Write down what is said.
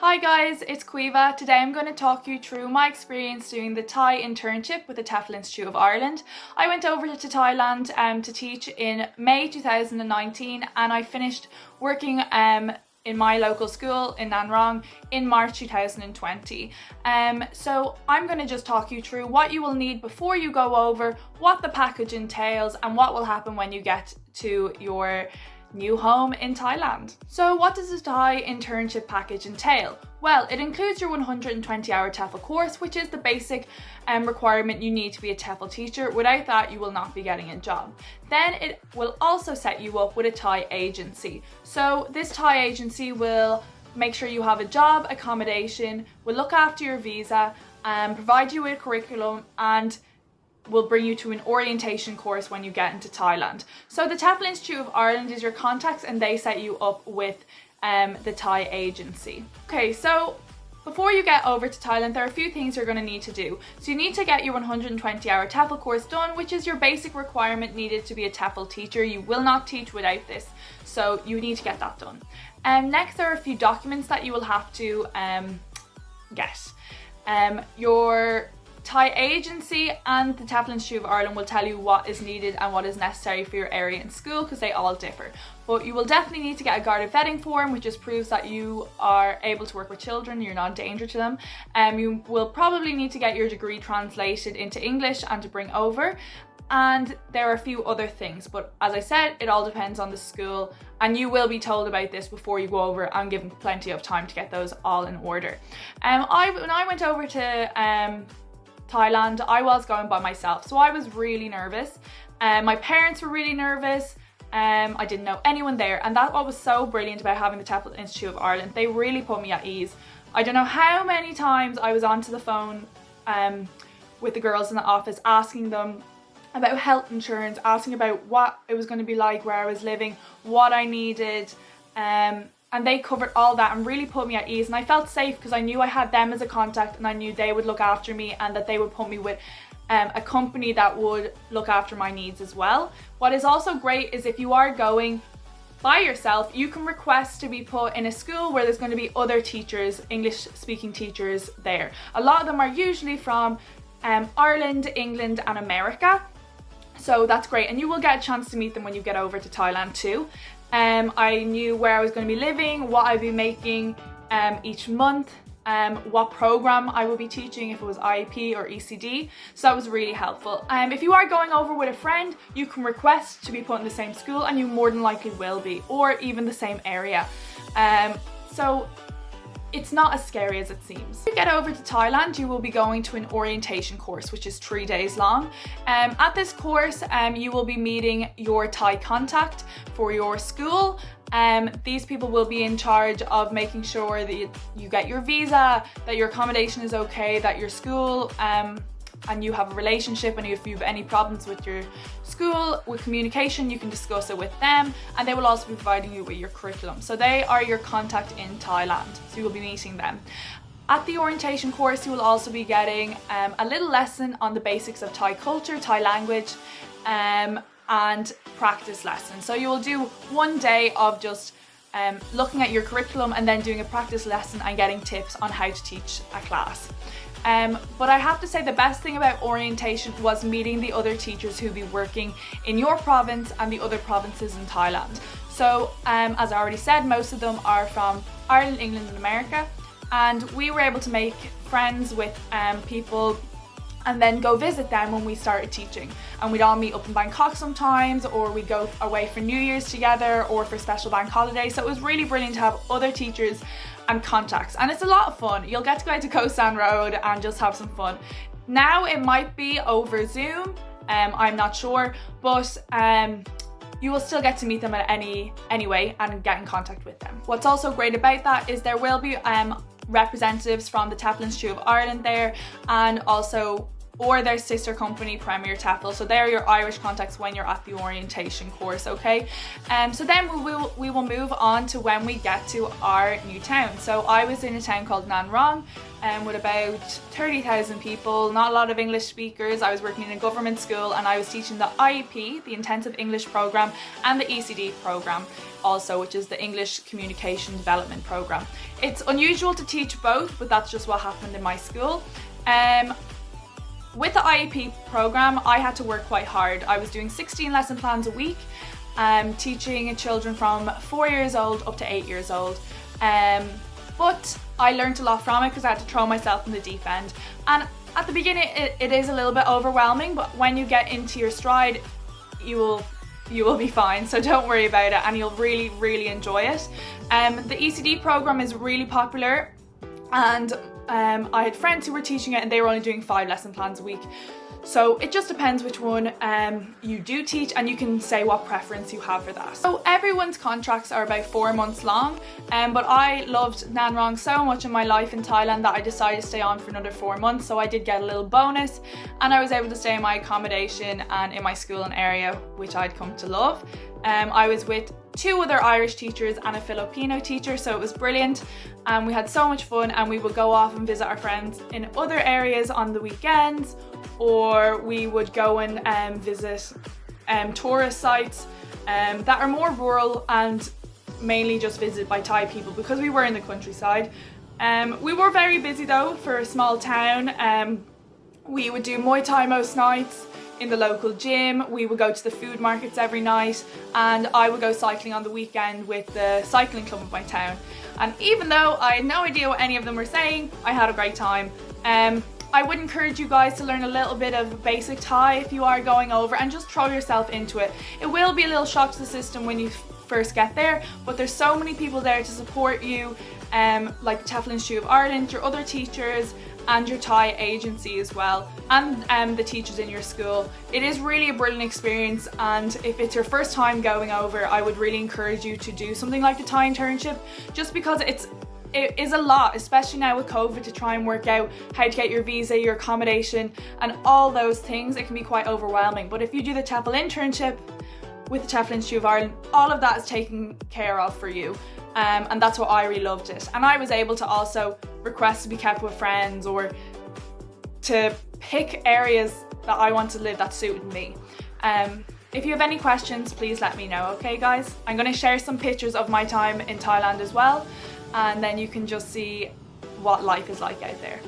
Hi guys, it's Caoimhe. Today I'm going to talk you through my experience doing the Thai internship with the Entail Institute of Ireland. I went over to Thailand to teach in May 2019 and I finished working in my local school in Nan Rong in March 2020. So I'm going to just talk you through what you will need before you go over, what the package entails and what will happen when you get to your new home in Thailand. So what does the Thai internship package entail? Well, it includes your 120-hour TEFL course, which is the basic requirement you need to be a TEFL teacher. Without that, you will not be getting a job. Then it will also set you up with a Thai agency. So this Thai agency will make sure you have a job, accommodation, will look after your visa, provide you with a curriculum, and will bring you to an orientation course when you get into Thailand. So the TEFL Institute of Ireland is your contacts and they set you up with the Thai agency. Okay, so before you get over to Thailand, there are a few things you're going to need to do. So you need to get your 120-hour TEFL course done, which is your basic requirement needed to be a TEFL teacher. You will not teach without this, so you need to get that done. Next, there are a few documents that you will have to get. Your Thai agency and the TEFL Institute of Ireland will tell you what is needed and what is necessary for your area and school because they all differ. But you will definitely need to get a guarded vetting form, which just proves that you are able to work with children, you're not a danger to them. You will probably need to get your degree translated into English and to bring over. And there are a few other things, but as I said, it all depends on the school and you will be told about this before you go over and given plenty of time to get those all in order. When I went over to Thailand, I was going by myself, so I was really nervous. My parents were really nervous. I didn't know anyone there, and that's what was so brilliant about having the TEFL Institute of Ireland. They really put me at ease. I don't know how many times I was onto the phone with the girls in the office asking them about health insurance, asking about what it was going to be like where I was living, what I needed, and they covered all that and really put me at ease, and I felt safe because I knew I had them as a contact and I knew they would look after me and that they would put me with a company that would look after my needs as well. What is also great is if you are going by yourself, you can request to be put in a school where there's going to be other teachers, English speaking teachers there. A lot of them are usually from Ireland, England and America. So that's great, and you will get a chance to meet them when you get over to Thailand too. I knew where I was going to be living, what I'd be making each month, what program I would be teaching, if it was IEP or ECD, so that was really helpful. If you are going over with a friend, you can request to be put in the same school and you more than likely will be, or even the same area. So it's not as scary as it seems. When you get over to Thailand, you will be going to an orientation course, which is 3 days long. At this course, you will be meeting your Thai contact for your school. These people will be in charge of making sure that you get your visa, that your accommodation is okay, that your school and you have a relationship, and if you have any problems with your school, with communication, you can discuss it with them, and they will also be providing you with your curriculum. So they are your contact in Thailand, so you will be meeting them. At the orientation course, you will also be getting a little lesson on the basics of Thai culture, Thai language, and practice lessons. So you will do one day of just looking at your curriculum and then doing a practice lesson and getting tips on how to teach a class. But I have to say the best thing about orientation was meeting the other teachers who'll be working in your province and the other provinces in Thailand. So as I already said, most of them are from Ireland, England and America, and we were able to make friends with people and then go visit them when we started teaching. And we'd all meet up in Bangkok sometimes, or we'd go away for New Year's together or for special bank holidays. So it was really brilliant to have other teachers and contacts, and it's a lot of fun. You'll get to go out to Koh San Road and just have some fun. Now it might be over Zoom, I'm not sure, but you will still get to meet them at anyway and get in contact with them. What's also great about that is there will be representatives from the TEFL Institute of Ireland there, and also or their sister company Premier TEFL. So they're your Irish contacts when you're at the orientation course, okay? So then we will move on to when we get to our new town. So I was in a town called Nan Rong, with about 30,000 people, not a lot of English speakers. I was working in a government school and I was teaching the IEP, the Intensive English Programme, and the ECD programme also, which is the English Communication Development Programme. It's unusual to teach both, but that's just what happened in my school. With the IEP programme, I had to work quite hard. I was doing 16 lesson plans a week, teaching children from 4 years old up to 8 years old. But I learned a lot from it because I had to throw myself in the deep end. And at the beginning, it is a little bit overwhelming, but when you get into your stride, you will be fine. So don't worry about it, and you'll really, really enjoy it. The ECD program is really popular, and I had friends who were teaching it and they were only doing 5 lesson plans a week. So it just depends which one you do teach, and you can say what preference you have for that. So everyone's contracts are about 4 months long, but I loved Nan Rong so much in my life in Thailand that I decided to stay on for another 4 months. So I did get a little bonus, and I was able to stay in my accommodation and in my school and area, which I'd come to love. I was with 2 other Irish teachers and a Filipino teacher, so it was brilliant, and we had so much fun, and we would go off and visit our friends in other areas on the weekends, or we would go and visit tourist sites that are more rural and mainly just visited by Thai people because we were in the countryside. We were very busy though for a small town. We would do Muay Thai most nights in the local gym. We would go to the food markets every night, and I would go cycling on the weekend with the cycling club of my town. And even though I had no idea what any of them were saying, I had a great time. I would encourage you guys to learn a little bit of basic Thai if you are going over, and just throw yourself into it. It will be a little shock to the system when you first get there, but there's so many people there to support you, like the TEFL Institute of Ireland, your other teachers, and your Thai agency as well, and the teachers in your school. It is really a brilliant experience, and if it's your first time going over, I would really encourage you to do something like the Thai internship, just because it is a lot, especially now with COVID, to try and work out how to get your visa, your accommodation, and all those things. It can be quite overwhelming, but if you do the TEFL internship with the TEFL Institute of Ireland, all of that is taken care of for you. And that's what I really loved it. And I was able to also request to be kept with friends, or to pick areas that I want to live that suited me. If you have any questions, please let me know, okay guys? I'm going to share some pictures of my time in Thailand as well, and then you can just see what life is like out there.